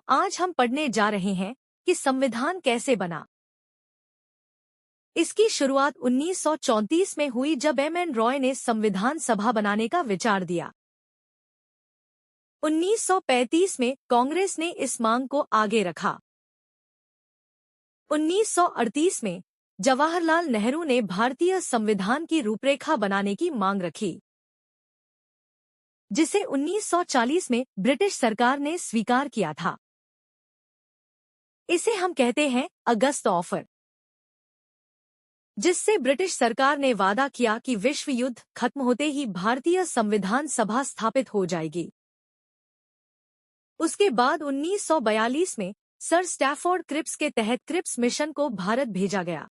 आज हम पढ़ने जा रहे हैं कि संविधान कैसे बना। इसकी शुरुआत 1934 में हुई जब एम.एन. रॉय ने संविधान सभा बनाने का विचार दिया। 1935 में कांग्रेस ने इस मांग को आगे रखा। 1938 में जवाहरलाल नेहरू ने भारतीय संविधान की रूपरेखा बनाने की मांग रखी, जिसे 1940 में ब्रिटिश सरकार ने स्वीकार किया था। इसे हम कहते हैं अगस्त ऑफर, जिससे ब्रिटिश सरकार ने वादा किया कि विश्व युद्ध खत्म होते ही भारतीय संविधान सभा स्थापित हो जाएगी। उसके बाद 1942 में सर स्टैफोर्ड क्रिप्स के तहत क्रिप्स मिशन को भारत भेजा गया।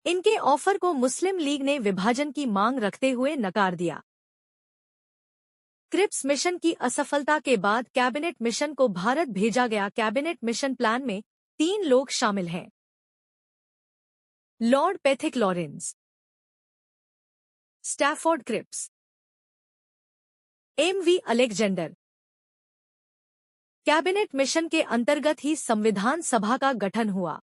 इनके ऑफर को मुस्लिम लीग ने विभाजन की मांग रखते हुए नकार दिया। क्रिप्स मिशन की असफलता के बाद कैबिनेट मिशन को भारत भेजा गया। कैबिनेट मिशन प्लान में 3 लोग शामिल हैं: Lord Pethick Lawrence, Stafford Cripps, M V. Alexander. Cabinet mission के अंतर्गत ही संविधान सभा का गठन हुआ,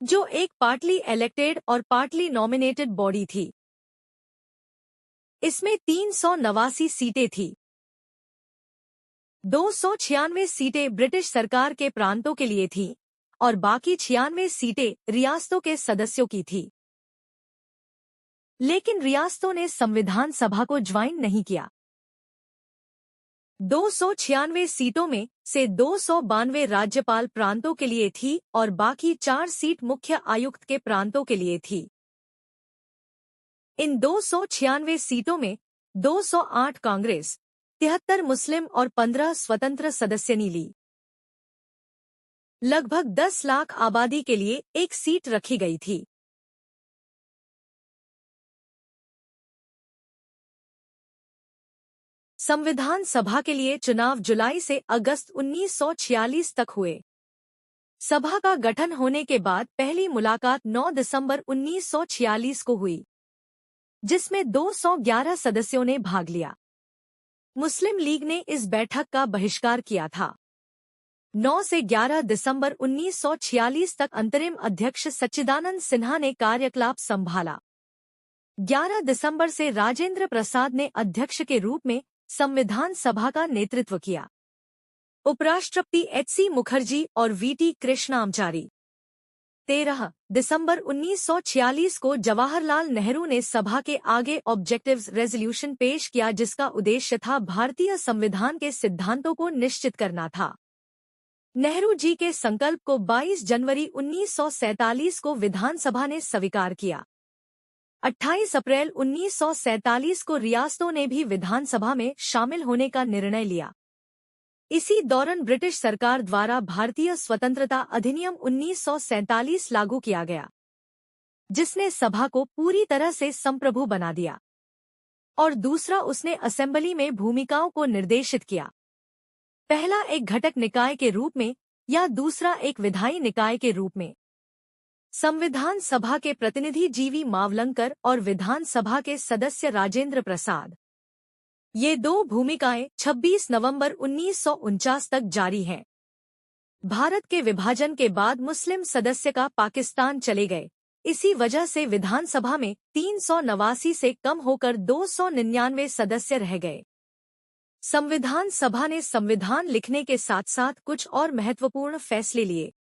जो एक पार्टली इलेक्टेड और पार्टली नॉमिनेटेड बॉडी थी। इसमें 389 सीटें थी। 296 सीटें ब्रिटिश सरकार के प्रांतों के लिए थीं और बाकी 96 सीटें रियासतों के सदस्यों की थी। लेकिन रियासतों ने संविधान सभा को ज्वाइन नहीं किया। 296 सीटों में से 292 राज्यपाल प्रांतों के लिए थी और बाकी 4 सीट मुख्य आयुक्त के प्रांतों के लिए थी। इन 296 सीटों में 208 कांग्रेस, 73 मुस्लिम और 15 स्वतंत्र सदस्य ने ली। लगभग 10 लाख आबादी के लिए एक सीट रखी गई थी। संविधान सभा के लिए चुनाव जुलाई से अगस्त 1946 तक हुए। सभा का गठन होने के बाद पहली मुलाकात 9 दिसंबर 1946 को हुई, जिसमें 211 सदस्यों ने भाग लिया। मुस्लिम लीग ने इस बैठक का बहिष्कार किया था। 9 से 11 दिसंबर 1946 तक अंतरिम अध्यक्ष सच्चिदानंद सिन्हा ने कार्यकलाप संभाला। 11 दिसंबर से राजेंद्र प्रसाद ने अध्यक्ष के रूप में संविधान सभा का नेतृत्व किया। उपराष्ट्रपति एच.सी. मुखर्जी और वी.टी. कृष्णामाचारी। 13 दिसंबर 1946 को जवाहरलाल नेहरू ने सभा के आगे ऑब्जेक्टिव्स रेजोल्यूशन पेश किया, जिसका उद्देश्य था भारतीय संविधान के सिद्धांतों को निश्चित करना था। नेहरू जी के संकल्प को 22 जनवरी 1947 को विधानसभा ने स्वीकार किया। 28 अप्रैल 1947 को रियासतों ने भी विधानसभा में शामिल होने का निर्णय लिया। इसी दौरान ब्रिटिश सरकार द्वारा भारतीय स्वतंत्रता अधिनियम 1947 लागू किया गया, जिसने सभा को पूरी तरह से संप्रभु बना दिया। और दूसरा, उसने असेंबली में भूमिकाओं को निर्देशित किया। पहला एक घटक निकाय के रूप में या दूसरा एक विधायी निकाय के रूप में। संविधान सभा के प्रतिनिधि जी.वी. मावलंकर और विधान सभा के सदस्य राजेंद्र प्रसाद। ये 2 भूमिकाएं 26 नवंबर 1949 तक जारी हैं। भारत के विभाजन के बाद मुस्लिम सदस्य का पाकिस्तान चले गए। इसी वजह से विधानसभा में 389 से कम होकर 299 सदस्य रह गए। संविधान सभा ने संविधान लिखने के साथ साथ कुछ और महत्वपूर्ण फैसले लिए।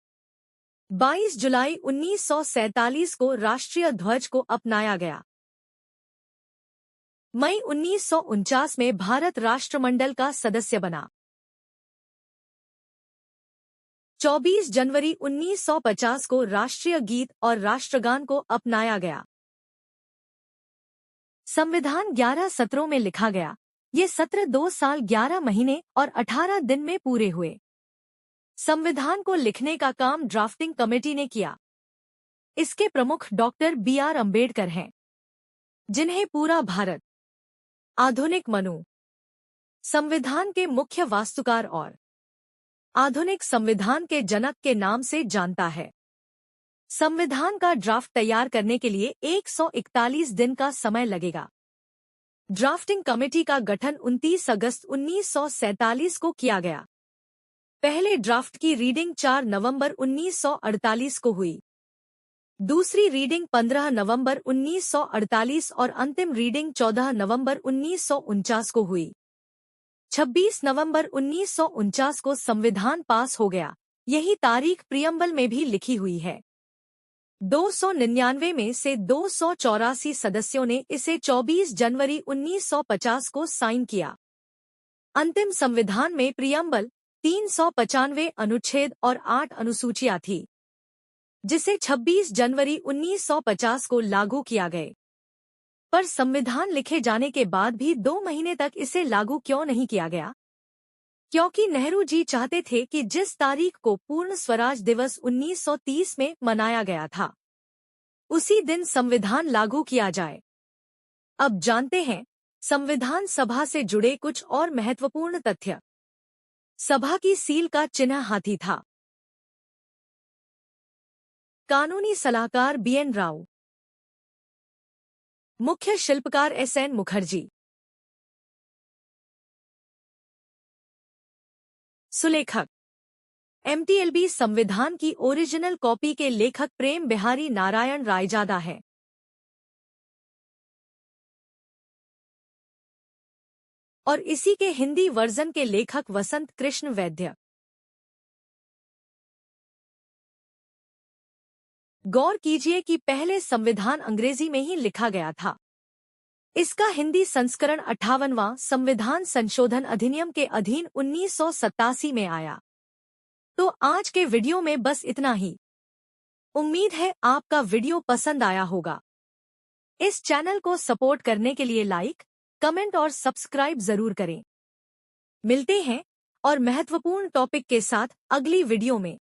22 जुलाई 1947 को राष्ट्रीय ध्वज को अपनाया गया। मई 1949 में भारत राष्ट्रमंडल का सदस्य बना। 24 जनवरी 1950 को राष्ट्रीय गीत और राष्ट्रगान को अपनाया गया। संविधान 11 सत्रों में लिखा गया। ये सत्र 2 साल 11 महीने और 18 दिन में पूरे हुए। संविधान को लिखने का काम ड्राफ्टिंग कमेटी ने किया। इसके प्रमुख डॉक्टर बी.आर. अम्बेडकर हैं, जिन्हें पूरा भारत आधुनिक मनु संविधान के मुख्य वास्तुकार और आधुनिक संविधान के जनक के नाम से जानता है। संविधान का ड्राफ्ट तैयार करने के लिए 141 दिन का समय लगेगा। ड्राफ्टिंग कमेटी का गठन 29 अगस्त 1947 को किया गया। पहले ड्राफ्ट की रीडिंग 4 नवंबर 1948 को हुई। दूसरी रीडिंग 15 नवंबर 1948 और अंतिम रीडिंग 14 नवंबर 1949 को हुई। 26 नवंबर 1949 को संविधान पास हो गया। यही तारीख प्रियम्बल में भी लिखी हुई है। 299 में से 284 सदस्यों ने इसे 24 जनवरी 1950 को साइन किया। अंतिम संविधान में प्रियम्बल 395 अनुच्छेद और 8 अनुसूचियां थी, जिसे 26 जनवरी 1950 को लागू किया गए। पर संविधान लिखे जाने के बाद भी 2 महीने तक इसे लागू क्यों नहीं किया गया? क्योंकि नेहरू जी चाहते थे कि जिस तारीख को पूर्ण स्वराज दिवस 1930 में मनाया गया था, उसी दिन संविधान लागू किया जाए। अब जानते हैं संविधान सभा से जुड़े कुछ और महत्वपूर्ण तथ्य। सभा की सील का चिन्ह हाथी था। कानूनी सलाहकार BN राव, मुख्य शिल्पकार SN मुखर्जी, सुलेखक MTLB संविधान की ओरिजिनल कॉपी के लेखक प्रेम बिहारी नारायण रायजादा है। और इसी के हिंदी वर्जन के लेखक वसंत कृष्ण वैद्य। गौर कीजिए कि पहले संविधान अंग्रेजी में ही लिखा गया था। इसका हिंदी संस्करण 58वां संविधान संशोधन अधिनियम के अधीन 1987 में आया। तो आज के वीडियो में बस इतना ही। उम्मीद है आपका वीडियो पसंद आया होगा। इस चैनल को सपोर्ट करने के लिए लाइक, कमेंट और सब्सक्राइब जरूर करें। मिलते हैं और महत्वपूर्ण टॉपिक के साथ अगली वीडियो में।